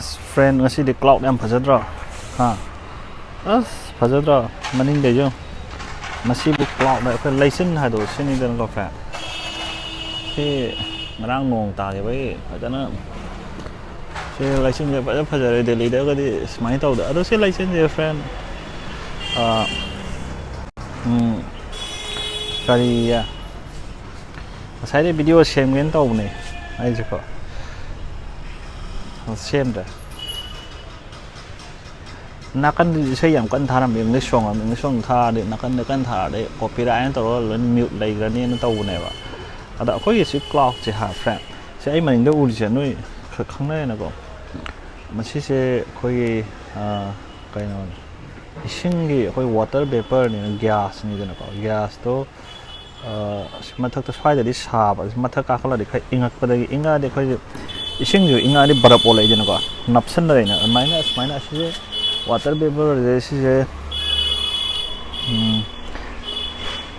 friend ngasi di cloud yang fazadra ha fazadra maning de jo masi bu cloud da ko license ha do sini dan ko fa si marang nong ta ke bai fazana si license je fa fazare de leader ko di smai tau da ado si license je friend kari ya saya di video share ngen tau ne ai je ko xem rồi nakan saya yang kan thara mình song tha để nakan thara để copyright tao lên mute lại cái này nó tao này vậy ada có gì cloud chỉ hạ friend sẽ mình đâu uri nuôi không này nó có mà sẽ có gì cái nào sinh gì có water vapor này gas này nó có gas đó mà thật là phải để đi sạp mà thật cả là để cái ingat pada ingat để cái ising jo inga di barap oleh je nako napsan dai na maina se water vapor je se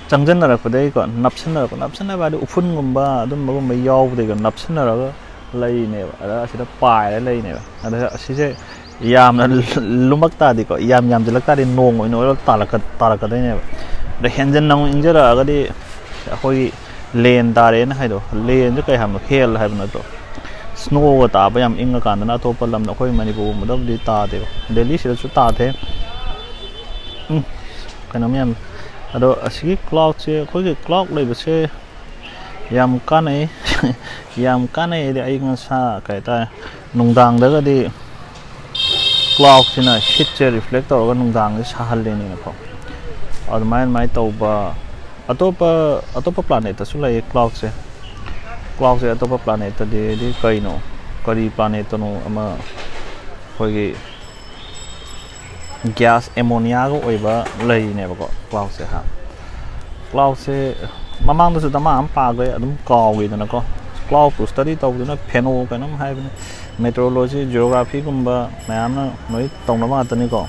changjan na ko dai ko napsan na ba de ufun ngumba adum bagum mai yaw de ko napsan na ga lai ne ba ada sida pai lai ne ba ada se yam na lumak ta di ko yam jalak ta di nong oi no ta ka dai ne ba de henjan nang injara ga di khoi len ta re na hai do len je kai ham khel hai ba na to snow ga ta ba yam inga kan na to palam na khoi manipur ma dab di ta de delhi sida chu ta the kanam yam ado asigi cloud che khoi ge cloud lai ba se yam kanai de ai nga sa kai ta nungdang da ga di cloud sina hit che reflector ga nungdang ge sa hal le ni na pho ad mai to ba atopa planet ta su lai cloud se atopa planet de kai no kari planet no ama khoi gas ammonia go oiba lai ne ba ko cloud se mamang da su ta ma am pa go adum kaw gi na ko cloud to study to na pheno ka nam hai meteorology geography gumba mayam na noi tong na ma ta ni ko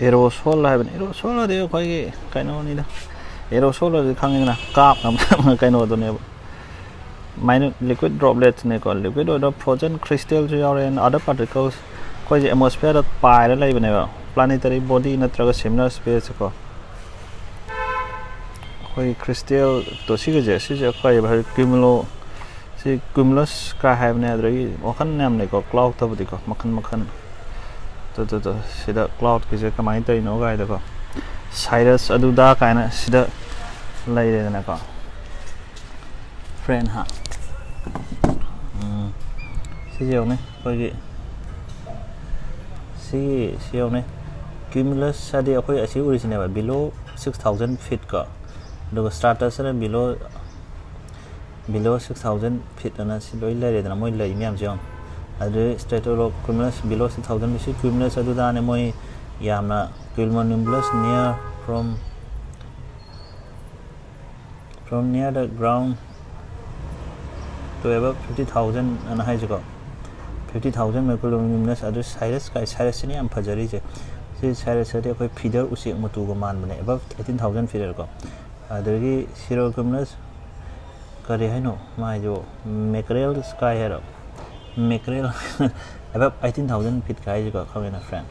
aerosol hai ben aerosol de khoi kai no ni da aerosol de khang na kap na kai no do ne minor liquid droplets ne ko liquid or frozen crystal jo yaw and other particles khoi je atmosphere da pai la lai bane ba planetary body na tra similar space ko khoi crystal to si je khoi ba cumulus ka hai ne adri okhan nam ne ko cloud to di ko makhan to sida cloud ki je kamai tai no gai da ko cirrus adu da kai na sida lai de na ko friend ha si yo ne ko gi si yo ne cumulus adi akoi asi original ba below 6000 feet ko do stratus na below 6000 feet na si loi lai de na moi lai miam jong adu stratocumulus below 6000 bisi cumulus adu da ne moi yamna cumulonimbus near from near the ground to above 50000 and hai jago 50000 cumulonimbus adu cirrus ni am phajari je si cirrus ade koi feeder usi mutu go man bane above 18000 feeder ko adu gi cirrocumulus kare hai no mai jo mackerel sky hero mackerel above 18000 feet kai ji ko khawena friend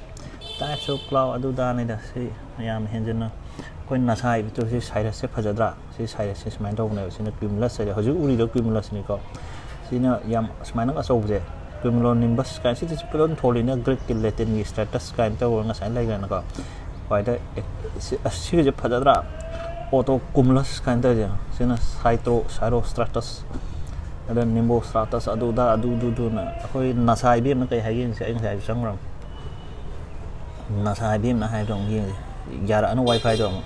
types of cloud adu da ne da si yam henjen na koi na sai to si cirrus se phajadra si cirrus se smai dog ne si na cumulus se hoju uri do cumulus ni ko si na yam smai na aso je cumulonimbus kai si ti pelon tholi na great latin ni stratus kai to nga sai lai ga na ko koi da si je phajadra auto cumulus kai ta je si na cirrostratus ada nimbostratus adu na khoi nasai bim na kai hai yin se anh sai sang ram nasai bim na hai dong yin yara anu wifi dong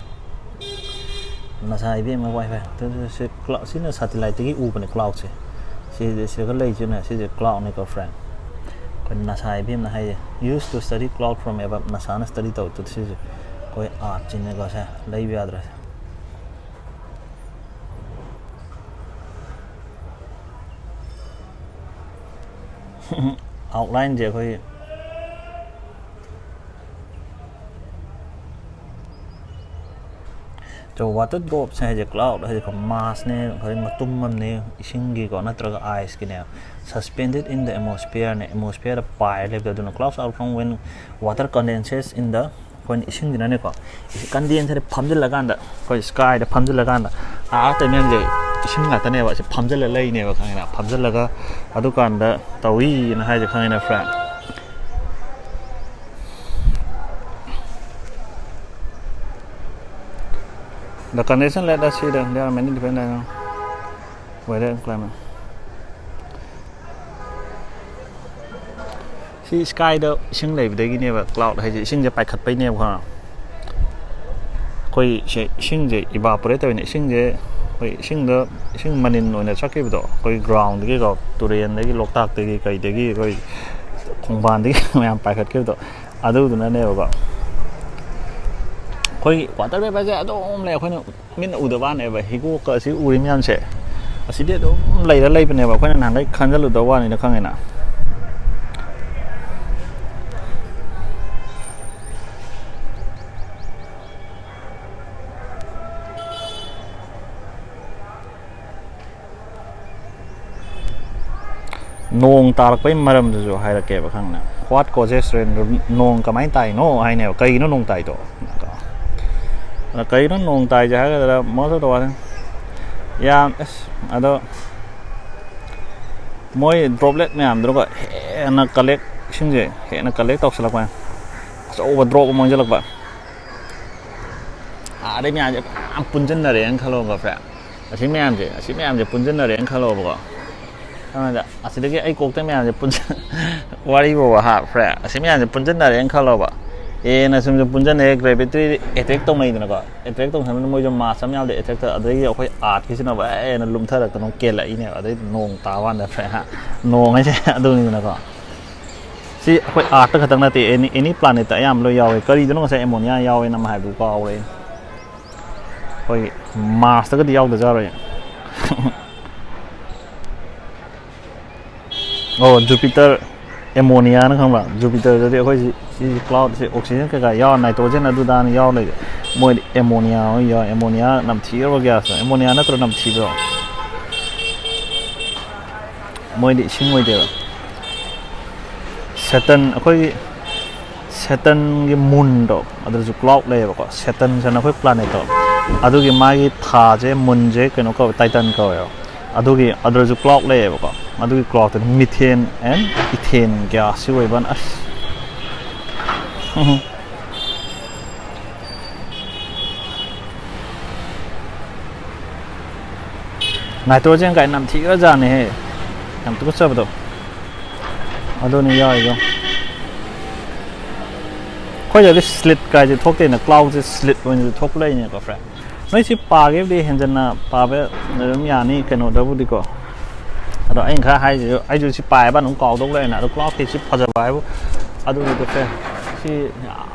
nasai bim na wifi to se cloud sin na satellite ki u pa ne cloud se ka lai chu na se cloud ne ko friend kon nasai bim na hai used to study cloud from above nasa na study to se ko कोई art चिन्ह को से लई भी याद रहे outline जे कोई जो वाटर ड्रॉप से जो क्लाउड है जो मास ने कोई मतुम ने इशिंगी को ना तरह आइस की ने suspended in the atmosphere ने atmosphere पाए ले तो दोनों clouds are formed when water condenses in the कोई इशिंग दिना ने को कंडेंस है फम्जे लगांडा कोई sky द फम्जे लगांडा आते में जो इशिंग आता ने वासे फम्जे ले ने वो खाएं ना फम्जे लगा अदु कांडा तवी ना है जो खाएं ना friend The condition let us see that there are many different weather and climate. See sky đó, sinh lấy đấy cái này và cloud hay gì sinhจะไปขัดไปเนี่ยค่ะcoi sinhจะ evaporate ไปเนี่ยsinhจะcoi sinh đó sinh manin rồi này chắc cái đó coi ground cái cái tụi riêng đấy cái lục tạc đấy cái coi không bàn đấy mà emไปขัดcái đó à đâu tụi nó này vậy कोई water पे पैसे तो ले कोई मिन उधर ने भाई हिगो कैसे उड़ी में आंसे असीधे तो ले पे ने भाई कोई ना ले खंजल उधर वाने ना खाएं ना नोंग तारक पे मरम जो है रखे बखांग ना what causes rain नोंग कमाई ताई नो है ने कई नो नोंग ताई तो कई nó nôn tài cho cái là mới số tuổi ya ada mỗi droplet này làm được rồi nó collect xin gì hệ nó collect tóc là quan so overdrop mà cho bạn à đây mình ăn phun chân là để ăn calo gặp phải chỉ mấy em chỉ phun chân là để ăn calo bữa sao vậy à chỉ cái cuộc tới mấy em chỉ phun wari bữa ha phải chỉ mấy em chỉ phun chân là để ăn calo bữa ना सुन जो पुंजन एक gravity attack तो नहीं देना attack तो हम लोग जो मास में याद अटैक तो अदर ये कोई आर्ट किसी ना भाई ना लुम था तो नों केला ही नहीं अदर नोंग तावान ना फ्रेंड हाँ नोंग ऐसे अदर नहीं देना सी कोई आर्ट तो खतरनाक थी एनी प्लैनेट याम लो यावे करी दोनों से एमोनिया यावे ना माहे बुका आवरे कोई मास तक तो याव तो जा रहे ओ जुपिटर एमोनिया ना खाऊंगा जुपिटर जो देखो ये क्लाउड से ऑक्सीजन का याव नाइट्रोजन अदुदान याव ले मोय एमोनिया नमथी रो गैस एमोनिया ना तो नमथी बो मोय दि सिंग मोय दे सेटन अखोई सेटन के मून दो अदर जो क्लाउड ले बको सेटन सन अखोई प्लैनेट दो अदुगी मागी था जे मून जे कनो को टाइटन को यो अदुगी अदर जो क्लाउड ले बको अदुगी cloud methane and ethane gas सिवे बन अस नाइट्रोजन का नाम ठीक है जाने हैं हम तो कुछ सब तो अदो नहीं आएगा कोई जगह स्लिट का जो ठोकते हैं ना क्लाउड से स्लिट वो जो ठोक ले नहीं का फ्रेंड नहीं सिर्फ पागे भी हैं जना पावे नरम यानी कनो दबू दिको अदो आई इंखा हाई जो सिर्फ पाए बार उनको आउट ले ना तो क्लाउड के सिर्फ फजा पाए वो अदो नहीं तो फ्रेंड सी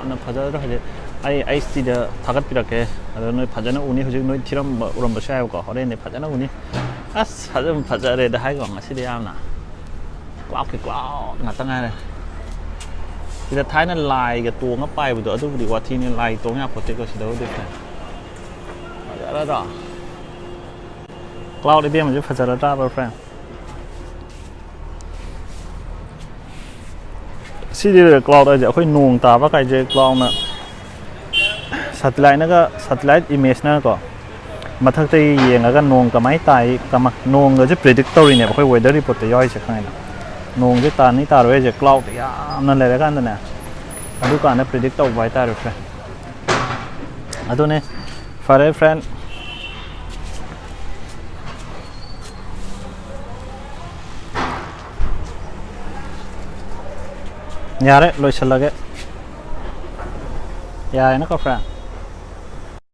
ना फजा तो है आई स्टीड थागत पिरके अदो नोई फजना उनी हुजु नोई थिरम उरम बसाय को हरे ने फजना उनी अस फजम फजरे दा हाय को ngasi dia na क्लाउड के cloud ngata ngai le ที่ท้ายนั้นลายกับตัวก็ไปบุตรทุกดีว่าที่นี่ลายตัวเนี่ยโปรเจกต์ก็สิเดาด้วยกันแล้วก็คลาวด์ไอเบียมันจะพัฒนาได้ป่ะเพื่อนสิ่งที่คลาวด์อาจจะค่อยนุ่งตาว่าใครจะคลาวด์นะสัตว์ไลน์นั่นก็สัตว์ไลน์อิมเมจนั่นก็มาทักที่ยังก็นุ่งกับไม้ตายกับมานุ่งก็จะ predictory เนี่ยค่อย weather report ย่อยสักหน่อยนะนุ่งที่ตานี่ตาเราจะคลาวด์ยามนั่นเลยแล้วกันนะดูการนั้น predict เอาไว้ตาเราเพื่อนตัวนี้ฟาร์เรฟเฟรนयार लोग चल लगे यार है ना कफ्रा